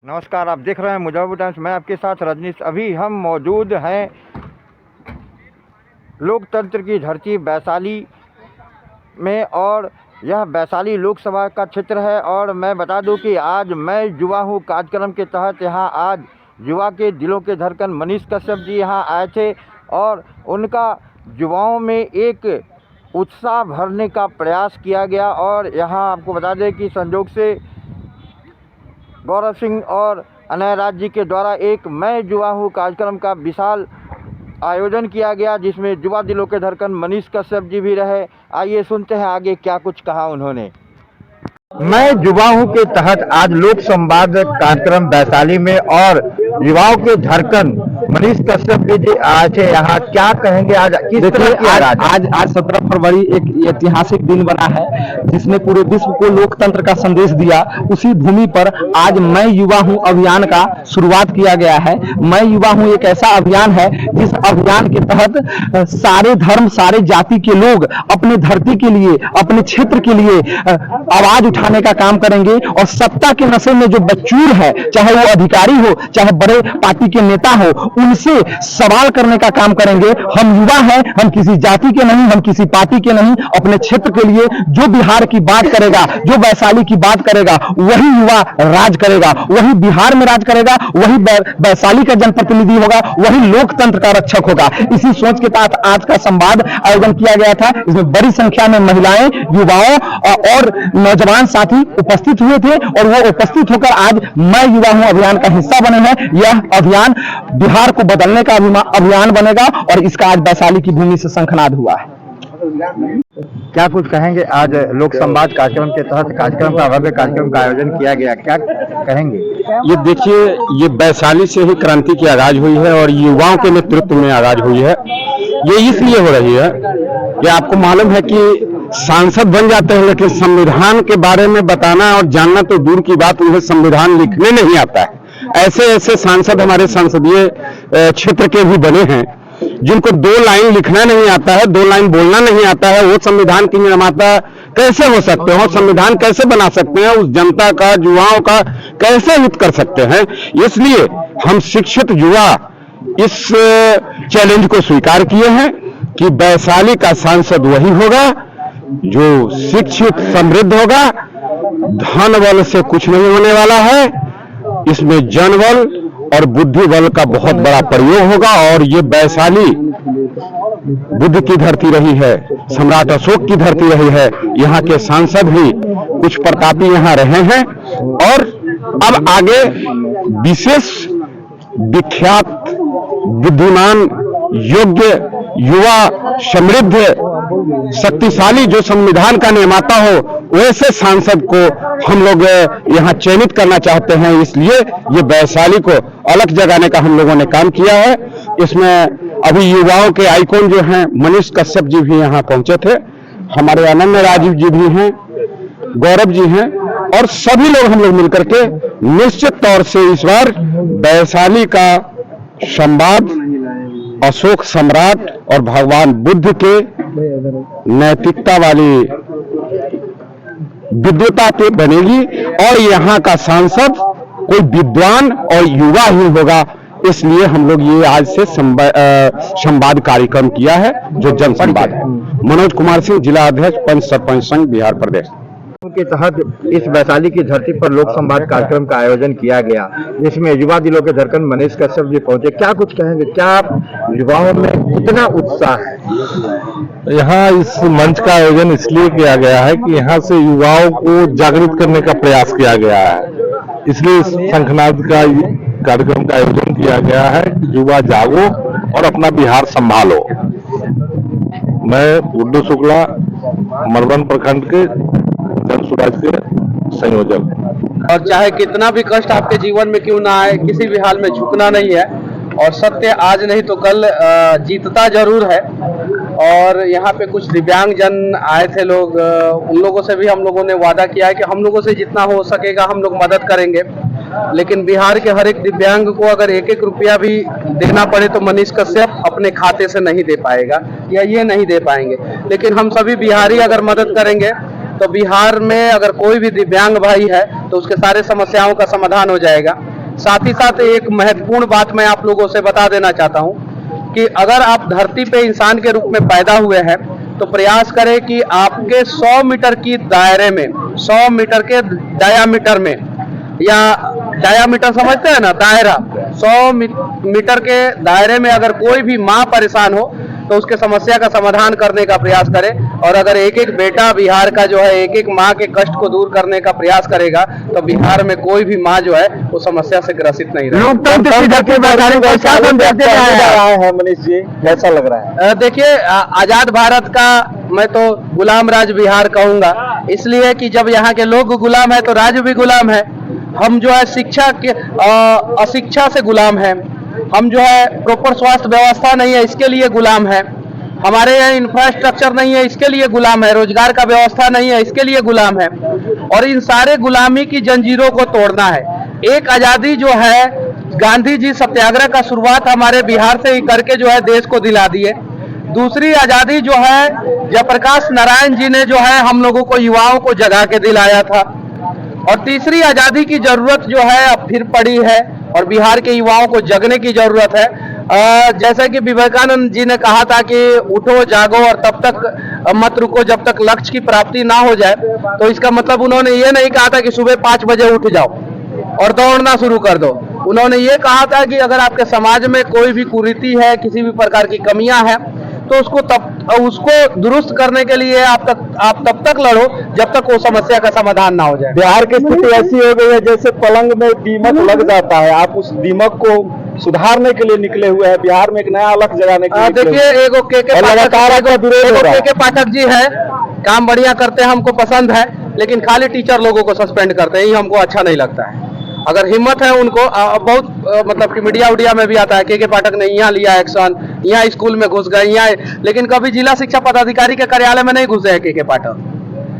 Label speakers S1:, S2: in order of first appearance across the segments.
S1: नमस्कार, आप देख रहे हैं मुजफ्फरपुर टाइम्स। मैं आपके साथ रजनीश। अभी हम मौजूद हैं लोकतंत्र की धरती वैशाली में, और यह वैशाली लोकसभा का क्षेत्र है। और मैं बता दूं कि आज मैं युवा हूं कार्यक्रम के तहत यहाँ आज युवा के दिलों के धड़कन मनीष कश्यप जी यहाँ आए थे, और उनका युवाओं में एक उत्साह भरने का प्रयास किया गया। और यहाँ आपको बता दें कि संयोग से गौरव सिंह और अनय राज जी के द्वारा एक मैं युवा हूँ कार्यक्रम का विशाल आयोजन किया गया, जिसमें युवा दिलों के धड़कन मनीष कश्यप जी भी रहे। आइए सुनते हैं आगे क्या कुछ कहा उन्होंने। मैं युवा हूँ के तहत आज लोक संवाद कार्यक्रम वैशाली में, और युवाओं के धड़कन मनीष कश्यप जी आए थे यहाँ। क्या कहेंगे आज किस तरह की
S2: आज 17 फरवरी एक ऐतिहासिक दिन बना है जिसने पूरे विश्व को लोकतंत्र का संदेश दिया। उसी भूमि पर आज मैं युवा हूं अभियान का शुरुआत किया गया है। मैं युवा हूं एक ऐसा अभियान है जिस अभियान के तहत सारे धर्म सारे जाति के लोग अपने धरती के लिए अपने क्षेत्र के लिए आवाज उठाने का काम करेंगे। और सत्ता के नशे में जो बच्चूर है, चाहे वो अधिकारी हो चाहे बड़े पार्टी के नेता हो, उनसे सवाल करने का काम करेंगे। हम युवा हैं, हम किसी जाति के नहीं, हम किसी पार्टी के नहीं। अपने क्षेत्र के लिए जो बिहार की बात करेगा, जो वैशाली की बात करेगा, वही युवा राज करेगा, वही बिहार में राज करेगा, वही वैशाली का जनप्रतिनिधि होगा, वही लोकतंत्र का रक्षक होगा। इसी सोच के तहत आज का संवाद आयोजन किया गया था। इसमें बड़ी संख्या में महिलाएं, युवाओं और नौजवान साथी उपस्थित हुए थे, और वो उपस्थित होकर आज मैं युवा हूं अभियान का हिस्सा बने हैं। यह अभियान बिहार को बदलने का अभियान बनेगा, और इसका आज वैशाली की भूमि से शंखनाद हुआ है।
S1: क्या कुछ कहेंगे? आज लोक संवाद कार्यक्रम के तहत कार्यक्रम का भव्य कार्यक्रम का आयोजन किया गया, क्या कहेंगे?
S3: ये देखिए, ये वैशाली से ही क्रांति की आगाज हुई है और युवाओं के नेतृत्व में आगाज हुई है। ये इसलिए हो रही है कि आपको मालूम है कि सांसद बन जाते हैं, लेकिन संविधान के बारे में बताना और जानना तो दूर की बात, उन्हें संविधान लिखने नहीं आता है। ऐसे ऐसे सांसद हमारे संसदीय क्षेत्र के भी बने हैं जिनको 2 लाइन लिखना नहीं आता है, 2 लाइन बोलना नहीं आता है। वो संविधान की निर्माता कैसे हो सकते हैं? संविधान कैसे बना सकते हैं? उस जनता का, युवाओं का कैसे हित कर सकते हैं? इसलिए हम शिक्षित युवा इस चैलेंज को स्वीकार किए हैं कि वैशाली का सांसद वही होगा जो शिक्षित समृद्ध होगा। धन बल से कुछ नहीं होने वाला है, इसमें जनबल और बुद्धि बल का बहुत बड़ा प्रयोग होगा। और ये वैशाली बुद्ध की धरती रही है, सम्राट अशोक की धरती रही है। यहाँ के सांसद भी कुछ प्रतापी यहाँ रहे हैं, और अब आगे विशेष विख्यात बुद्धिमान योग्य युवा समृद्ध शक्तिशाली जो संविधान का निर्माता हो, वैसे सांसद को हम लोग यहाँ चयनित करना चाहते हैं। इसलिए ये वैशाली को अलग जगाने का हम लोगों ने काम किया है। इसमें अभी युवाओं के आइकॉन जो हैं, मनीष कश्यप जी भी यहाँ पहुंचे थे, हमारे अनय राजीव जी भी हैं, गौरव जी हैं, और सभी लोग हम लोग मिलकर के निश्चित तौर से इस बार वैशाली का संवाद अशोक सम्राट और भगवान बुद्ध के नैतिकता वाली विद्वता पे बनेगी, और यहाँ का सांसद कोई विद्वान और युवा ही होगा। इसलिए हम लोग ये आज से संवाद कार्यक्रम किया है, जो जन संवाद है। मनोज कुमार सिंह, जिला अध्यक्ष पंच सरपंच संघ, बिहार प्रदेश
S1: के तहत इस वैशाली की धरती पर लोक संवाद कार्यक्रम का आयोजन किया गया, जिसमें युवा दिलों के धड़कन मनीष कश्यप जी पहुंचे। क्या कुछ कहेंगे? क्या युवाओं में कितना उत्साह है?
S3: यहाँ इस मंच का आयोजन इसलिए किया गया है कि यहाँ से युवाओं को जागृत करने का प्रयास किया गया है। इसलिए इस शंखनाद का कार्यक्रम का आयोजन किया गया है कि युवा जागो और अपना बिहार संभालो। मैं गुड्डू शुक्ला, मरवन प्रखंड के जन स्वराज के संयोजक।
S2: और चाहे कितना भी कष्ट आपके जीवन में क्यों ना आए, किसी भी हाल में झुकना नहीं है, और सत्य आज नहीं तो कल जीतता जरूर है। और यहाँ पे कुछ दिव्यांग जन आए थे लोग, उन लोगों से भी हम लोगों ने वादा किया है कि हम लोगों से जितना हो सकेगा हम लोग मदद करेंगे। लेकिन बिहार के हर एक दिव्यांग को अगर 1-1 रुपया भी देना पड़े तो मनीष कश्यप अपने खाते से नहीं दे पाएगा, या ये नहीं दे पाएंगे। लेकिन हम सभी बिहारी अगर मदद करेंगे
S4: तो बिहार में अगर कोई भी दिव्यांग भाई है तो उसके सारे समस्याओं का समाधान हो जाएगा। साथ ही साथ एक महत्वपूर्ण बात मैं आप लोगों से बता देना चाहता हूं कि अगर आप धरती पे इंसान के रूप में पैदा हुए हैं तो प्रयास करें कि आपके 100 मीटर की दायरे में, 100 मीटर के डायामीटर में, या डायामीटर समझते हैं ना, दायरा, 100 मीटर के दायरे में अगर कोई भी माँ परेशान हो तो उसके समस्या का समाधान करने का प्रयास करें। और अगर एक एक बेटा बिहार का जो है एक एक माँ के कष्ट को दूर करने का प्रयास करेगा तो बिहार में कोई भी माँ जो है वो समस्या से ग्रसित नहीं रहेगी।
S1: मनीष जी, कैसा लग रहा है?
S4: देखिए, आजाद भारत का मैं तो गुलाम राज बिहार कहूंगा, इसलिए कि जब यहाँ के लोग गुलाम है तो राज्य भी गुलाम है। हम जो है शिक्षा के अशिक्षा से गुलाम है, हम जो है प्रॉपर स्वास्थ्य व्यवस्था नहीं है इसके लिए गुलाम है, हमारे यहाँ इंफ्रास्ट्रक्चर नहीं है इसके लिए गुलाम है, रोजगार का व्यवस्था नहीं है इसके लिए गुलाम है। और इन सारे गुलामी की जंजीरों को तोड़ना है। एक आजादी जो है, गांधी जी सत्याग्रह का शुरुआत हमारे बिहार से ही करके जो है देश को दिला दिए। दूसरी आजादी जो है जयप्रकाश नारायण जी ने जो है हम लोगों को, युवाओं को जगा के दिलाया था। और तीसरी आजादी की जरूरत जो है अब फिर पड़ी है और बिहार के युवाओं को जगने की जरूरत है। जैसे कि विवेकानंद जी ने कहा था कि उठो जागो और तब तक मत रुको जब तक लक्ष्य की प्राप्ति ना हो जाए। तो इसका मतलब उन्होंने ये नहीं कहा था कि सुबह 5 बजे उठ जाओ और दौड़ना शुरू कर दो। उन्होंने ये कहा था कि अगर आपके समाज में कोई भी कुरीति है, किसी भी प्रकार की कमियां हैं, तो उसको दुरुस्त करने के लिए आप तब तक लड़ो जब तक वो समस्या का समाधान ना हो जाए।
S1: बिहार की स्थिति ऐसी हो गई है जैसे पलंग में दीमक लग जाता है। आप उस दीमक को सुधारने के लिए निकले हुए हैं, बिहार में एक नया लक्ष्य जगाने के लिए।
S4: देखिए, एगो के पाठक जी है, काम बढ़िया करते हैं, हमको पसंद है, लेकिन खाली टीचर लोगों को सस्पेंड करते हैं, ये हमको अच्छा नहीं लगता है। अगर हिम्मत है उनको, बहुत मतलब कि मीडिया में भी आता है के पाठक ने यहाँ लिया एक्शन, यहाँ स्कूल में घुस गए, यहाँ, लेकिन कभी जिला शिक्षा पदाधिकारी के कार्यालय में नहीं घुसे हैं के पाठक।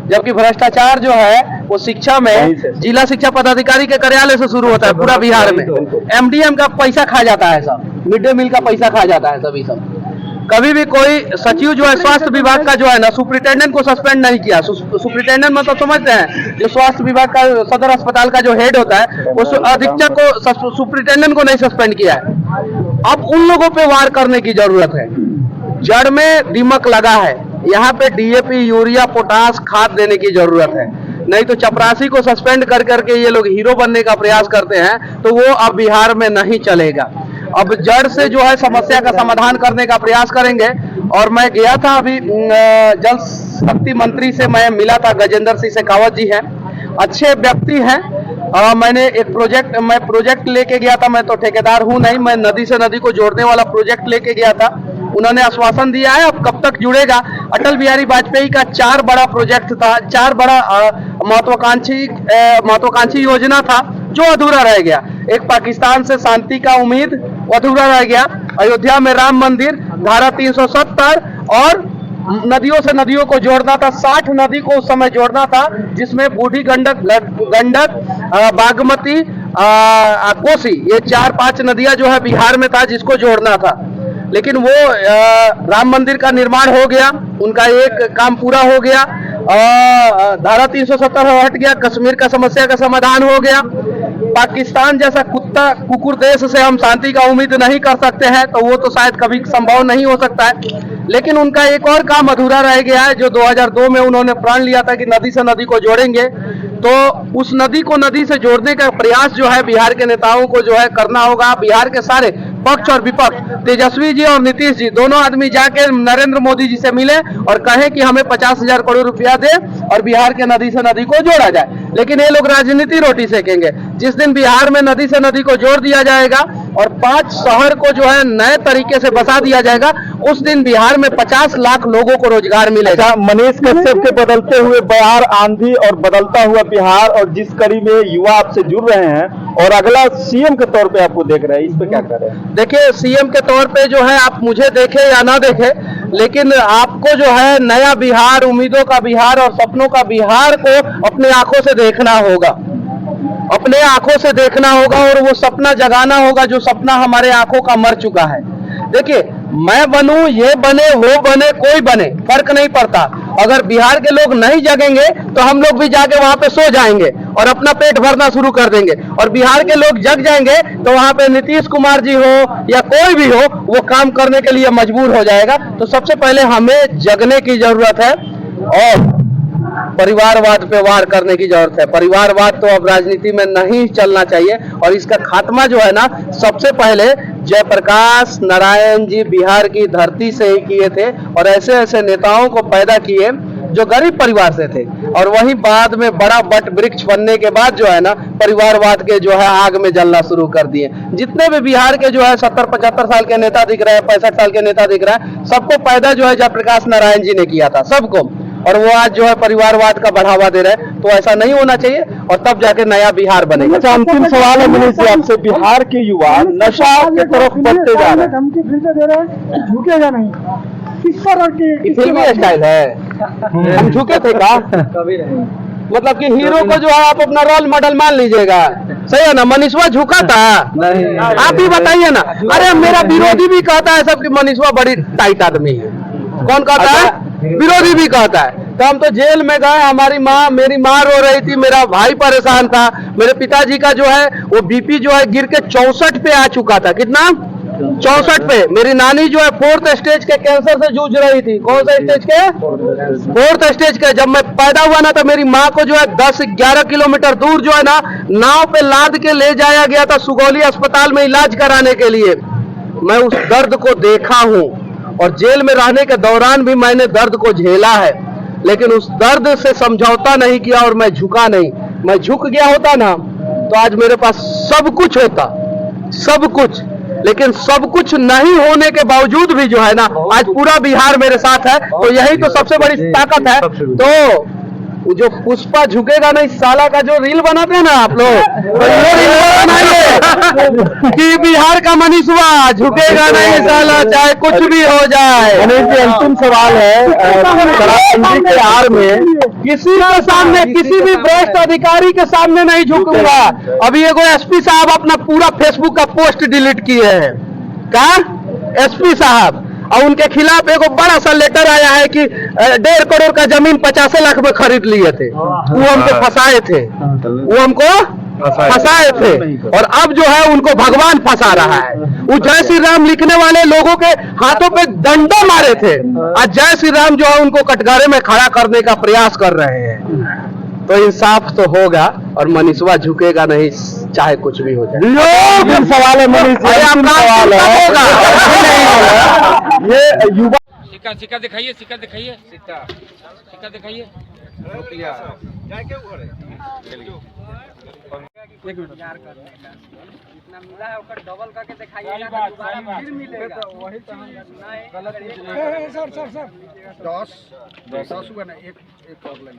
S4: जबकि भ्रष्टाचार जो है वो शिक्षा में जिला शिक्षा पदाधिकारी के कार्यालय से शुरू होता है पूरा बिहार में। एमडीएम का पैसा खा जाता है सब, मिड डे मील का पैसा खा जाता है सभी सब। कभी भी कोई सचिव जो है स्वास्थ्य विभाग का जो है ना, सुपरिटेंडेंट को सस्पेंड नहीं किया। सुपरिटेंडेंट मतलब समझते हैं, जो स्वास्थ्य विभाग का सदर अस्पताल का जो हेड होता है उस अधीक्षक को, सुपरिटेंडेंट को नहीं सस्पेंड किया है। अब उन लोगों पे वार करने की जरूरत है। जड़ में दीमक लगा है, यहाँ पे डीएपी, यूरिया, पोटास, खाद देने की जरूरत है। नहीं तो चपरासी को सस्पेंड कर करके ये लोग हीरो बनने का प्रयास करते हैं, तो वो अब बिहार में नहीं चलेगा। अब जड़ से जो है समस्या का समाधान करने का प्रयास करेंगे। और मैं गया था अभी, जल शक्ति मंत्री से मैं मिला था, गजेंद्र सिंह शेखावत जी हैं, अच्छे व्यक्ति हैं। मैंने एक प्रोजेक्ट लेके गया था, मैं तो ठेकेदार हूं नहीं, मैं नदी से नदी को जोड़ने वाला प्रोजेक्ट लेके गया था। उन्होंने आश्वासन दिया है, अब कब तक जुड़ेगा। अटल बिहारी वाजपेयी का 4 बड़ा प्रोजेक्ट था, 4 बड़ा महत्वाकांक्षी योजना था जो अधूरा रह गया। एक पाकिस्तान से शांति का उम्मीद अधूरा रह गया, अयोध्या में राम मंदिर, धारा 370 और नदियों से नदियों को जोड़ना था। 60 नदी को उस समय जोड़ना था, जिसमें बूढ़ी गंडक, बागमती, कोसी, ये 4-5 नदियां जो है बिहार में था जिसको जोड़ना था। लेकिन वो राम मंदिर का निर्माण हो गया, उनका एक काम पूरा हो गया, धारा 370 हट गया, कश्मीर का समस्या का समाधान हो गया। पाकिस्तान जैसा कुकुर देश से हम शांति का उम्मीद नहीं कर सकते हैं, तो वो तो शायद कभी संभव नहीं हो सकता है। लेकिन उनका एक और काम अधूरा रह गया है, जो 2002 में उन्होंने प्रण लिया था कि नदी से नदी को जोड़ेंगे। तो उस नदी को नदी से जोड़ने का प्रयास जो है बिहार के नेताओं को जो है करना होगा। बिहार के सारे पक्ष और विपक्ष, तेजस्वी जी और नीतीश जी, दोनों आदमी जाके नरेंद्र मोदी जी से मिले और कहें कि हमें 50,000 करोड़ रुपया दे और बिहार के नदी से नदी को जोड़ा जाए। लेकिन ये लोग राजनीति रोटी सेकेंगे। जिस दिन बिहार में नदी से नदी को जोड़ दिया जाएगा और 5 शहर को जो है नए तरीके से बसा दिया जाएगा, उस दिन बिहार में 50 लाख लोगों को रोजगार मिलेगा।
S1: मनीष कश्यप के बदलते हुए बिहार आंधी और बदलता हुआ बिहार, और जिस कड़ी में युवा आपसे जुड़ रहे हैं और अगला सीएम के तौर पे आपको देख रहे हैं, इस पे क्या कह रहे हैं?
S4: देखिए, सीएम के तौर पे जो है आप मुझे देखे या ना देखे, लेकिन आपको जो है नया बिहार, उम्मीदों का बिहार और सपनों का बिहार को अपने आंखों से देखना होगा, अपने आंखों से देखना होगा और वो सपना जगाना होगा जो सपना हमारे आंखों का मर चुका है। देखिए, मैं बनूं, ये बने, वो बने, कोई बने, फर्क नहीं पड़ता। अगर बिहार के लोग नहीं जगेंगे तो हम लोग भी जाके वहां पे सो जाएंगे और अपना पेट भरना शुरू कर देंगे। और बिहार के लोग जग जाएंगे तो वहां पे नीतीश कुमार जी हो या कोई भी हो, वो काम करने के लिए मजबूर हो जाएगा। तो सबसे पहले हमें जगने की जरूरत है और परिवारवाद पे वार करने की जरूरत है। परिवारवाद तो अब राजनीति में नहीं चलना चाहिए और इसका खात्मा जो है ना, सबसे पहले जयप्रकाश नारायण जी बिहार की धरती से ही किए थे और ऐसे ऐसे नेताओं को पैदा किए जो गरीब परिवार से थे, और वही बाद में बड़ा बट वृक्ष बनने के बाद जो है ना, परिवारवाद के जो है आग में जलना शुरू कर दिए। जितने भी बिहार के जो है 70-75 साल के नेता दिख रहे हैं, 65 साल के नेता दिख रहा है, सबको पैदा जो है जयप्रकाश नारायण जी ने किया था, सबको। और वो आज जो है परिवारवाद का बढ़ावा दे रहे हैं। तो ऐसा नहीं होना चाहिए और तब जाके नया बिहार बनेगा।
S2: अच्छा, अंतिम सवाल है मनीष जी आपसे, बिहार के युवा नशा की तरफ बढ़ते जा रहे हैं,
S5: धमकी फिर से दे रहे हैं, झुकेगा नहीं। किस तरह की
S4: फिल्मी स्टाइल है, हम झुके थे का? मतलब कि हीरो को जो है आप अपना रोल मॉडल मान लीजिएगा, सही है ना? मनीषवा झुका था? नहीं। आप ही बताइए ना। अरे मेरा विरोधी भी कहता है सब कि मनीषवा बड़ी टाइट आदमी है। कौन कहता है? विरोधी भी कहता है। तो हम तो जेल में गए, हमारी माँ, मेरी माँ रो रही थी, मेरा भाई परेशान था, मेरे पिताजी का जो है वो बीपी जो है गिर के 64 पे आ चुका था। कितना? 64 पे। मेरी नानी जो है 4th स्टेज के कैंसर से जूझ रही थी। कौन सा स्टेज के? 4th स्टेज के। जब मैं पैदा हुआ ना, तो मेरी माँ को जो है 10-11 किलोमीटर दूर जो है ना, नाव पे लाद के ले जाया गया था सुगौली अस्पताल में इलाज कराने के लिए। मैं उस दर्द को देखा हूँ और जेल में रहने के दौरान भी मैंने दर्द को झेला है, लेकिन उस दर्द से समझौता नहीं किया और मैं झुका नहीं। मैं झुक गया होता ना तो आज मेरे पास सब कुछ होता, सब कुछ। लेकिन सब कुछ नहीं होने के बावजूद भी जो है ना, आज पूरा बिहार मेरे साथ है। तो यही तो सबसे बड़ी ताकत है। तो वो जो पुष्पा झुकेगा नहीं साला का जो रील बनाते हैं ना आप लोग, तो ये रील बनाइए कि बिहार का मनीषवा झुकेगा नहीं साला, चाहे कुछ भी हो जाए।
S2: मनीष जी, अंतिम सवाल है, शराबबंदी के आड़ में
S4: किसी के सामने, किसी भी भ्रष्ट अधिकारी के सामने नहीं झुकूंगा। अभी एगो एसपी साहब अपना पूरा फेसबुक का पोस्ट डिलीट किए हैं। क्या? एसपी साहब, और उनके खिलाफ एगो बड़ा सा लेटर आया है कि 1.5 करोड़ का जमीन 50 लाख में खरीद लिए थे। वो हमको फंसाए थे, वो हमको फंसाए थे, और अब जो है उनको भगवान फंसा रहा है। वो जय श्री राम लिखने वाले लोगों के हाथों पे डंडा मारे थे, आज जय श्री राम जो है उनको कटघरे में खड़ा करने का प्रयास कर रहे हैं। तो इंसाफ तो होगा और मनीषवा झुकेगा नहीं, चाहे कुछ भी हो जाए।
S2: सवाल है मनीष जी, अंतिम सवाल है, ये युवा
S6: सिक्का दिखाइए, सिक्का दिखाइए, सिक्का दिखाइए।
S7: जितना मिला है ओकर डबल करके दिखाइए ना, तो दोबारा फिर मिलेगा। तो वही तो हम गलत। सर 10 हुआ ना, एक और लाइन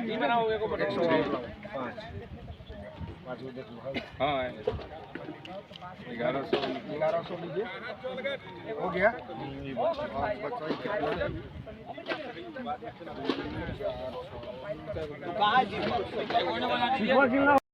S7: ये बनाओ, एगो 5 देख लो। हाँ 1100 लीजिए, हो गया। बच्चा